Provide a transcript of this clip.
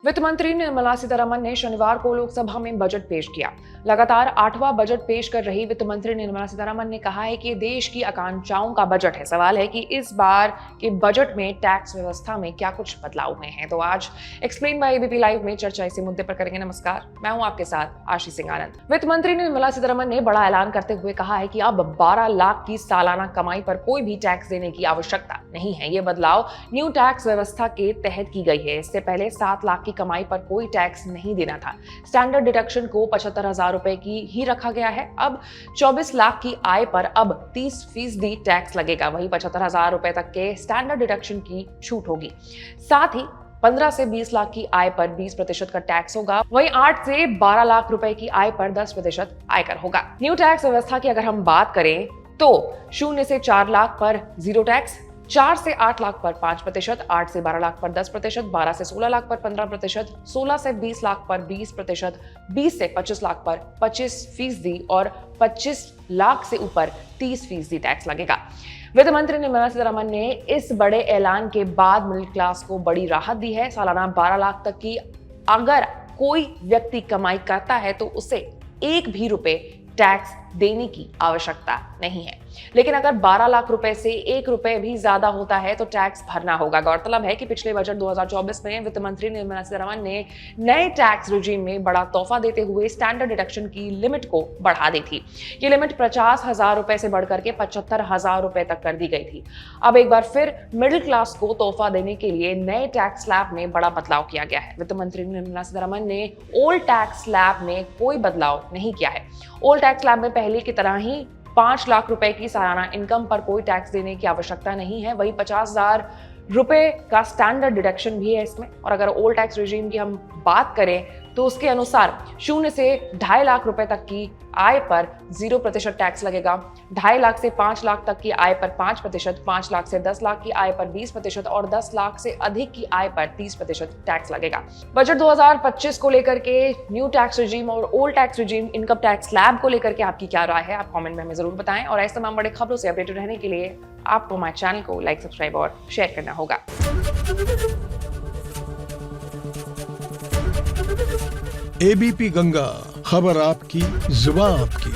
वित्त मंत्री निर्मला सीतारमण ने शनिवार को लोकसभा में बजट पेश किया। लगातार 8वां बजट पेश कर रही वित्त मंत्री निर्मला सीतारमण ने कहा है कि देश की आकांक्षाओं का बजट है। सवाल है कि इस बार के बजट में टैक्स व्यवस्था में क्या कुछ बदलाव हुए हैं। तो आज एक्सप्लेन बाय एबीपी लाइव में चर्चा इसी मुद्दे पर करेंगे। नमस्कार, मैं हूं आपके साथ आशीष सिंह आनंद। वित्त मंत्री निर्मला सीतारमण ने बड़ा ऐलान करते हुए कहा है कि अब 12 लाख की सालाना कमाई पर कोई भी टैक्स देने की आवश्यकता नहीं है। ये बदलाव न्यू टैक्स व्यवस्था के तहत की गई है। इससे पहले 7 लाख की कमाई पर कोई टैक्स नहीं देना था। स्टैंडर्ड डिडक्शन को 75,000 रुपए की ही रखा गया है। अब 24 लाख की आय पर अब 30% टैक्स लगेगा। वहीं 75,000 रुपए तक के स्टैंडर्ड डिडक्शन की छूट होगी। साथ ही 15 से 20 लाख की आय पर 20% का टैक्स होगा। वहीं 8 से 12 लाख रुपए की आय पर 10% आयकर होगा। न्यू टैक्स व्यवस्था की अगर हम बात करें तो 0 से 4 लाख पर 0 टैक्स, 4 से 8 लाख पर 5%, 8 से 12 लाख पर 10%, 12 से 16 लाख पर 15%, 16 से 20 लाख पर 20%, 20 से 25 लाख पर 25% और 25 लाख से ऊपर 30% टैक्स लगेगा। वित्त मंत्री निर्मला सीतारमण ने इस बड़े ऐलान के बाद मिडिल क्लास को बड़ी राहत दी है। सालाना 12 लाख तक की अगर कोई व्यक्ति कमाई करता है तो उसे एक भी रुपए टैक्स देने की आवश्यकता नहीं है। लेकिन अगर 12 लाख रुपए से 1 रुपए भी ज्यादा होता है तो टैक्स भरना होगा। गौरतलब है कि पिछले बजट 2024 में वित्त मंत्री निर्मला सीतारमण ने नए टैक्स रिजीम में बड़ा तोहफा देते हुए स्टैंडर्ड डिडक्शन की लिमिट को बढ़ा दी थी। ये लिमिट 50,000 रुपए से बढ़कर के 75,000 रुपए तक कर दी गई थी। अब एक बार फिर मिडिल क्लास को तोहफा देने के लिए नए टैक्स स्लैब में बड़ा बदलाव किया गया है। वित्त मंत्री निर्मला सीतारमण ने ओल्ड टैक्स स्लैब में कोई बदलाव नहीं किया है। ओल्ड टैक्स स्लैब में पहले की तरह ही 5 लाख रुपए की सालाना इनकम पर कोई टैक्स देने की आवश्यकता नहीं है। वही 50,000 रुपए का स्टैंडर्ड डिडक्शन भी है इसमें। और अगर ओल्ड टैक्स रिजीम की हम बात करें तो उसके अनुसार 0 से 2.5 लाख रुपए तक की आय पर 0% टैक्स लगेगा। 2.5 लाख से 5 लाख तक की आय पर 5%, 5 लाख से 10 लाख की आय पर 20% और 10 लाख से अधिक की आय पर 30% टैक्स लगेगा। बजट 2025 को लेकर के न्यू टैक्स रिजीम और old tax regime income tax slab को लेकर के आपकी क्या राय है, आप कमेंट में हमें जरूर बताएं। और ऐसे तमाम बड़े खबरों से अपडेटेड रहने के लिए आपको हमारे चैनल को लाइक, सब्सक्राइब और शेयर करना होगा। एबीपी गंगा, खबर आपकी, जुबान आपकी।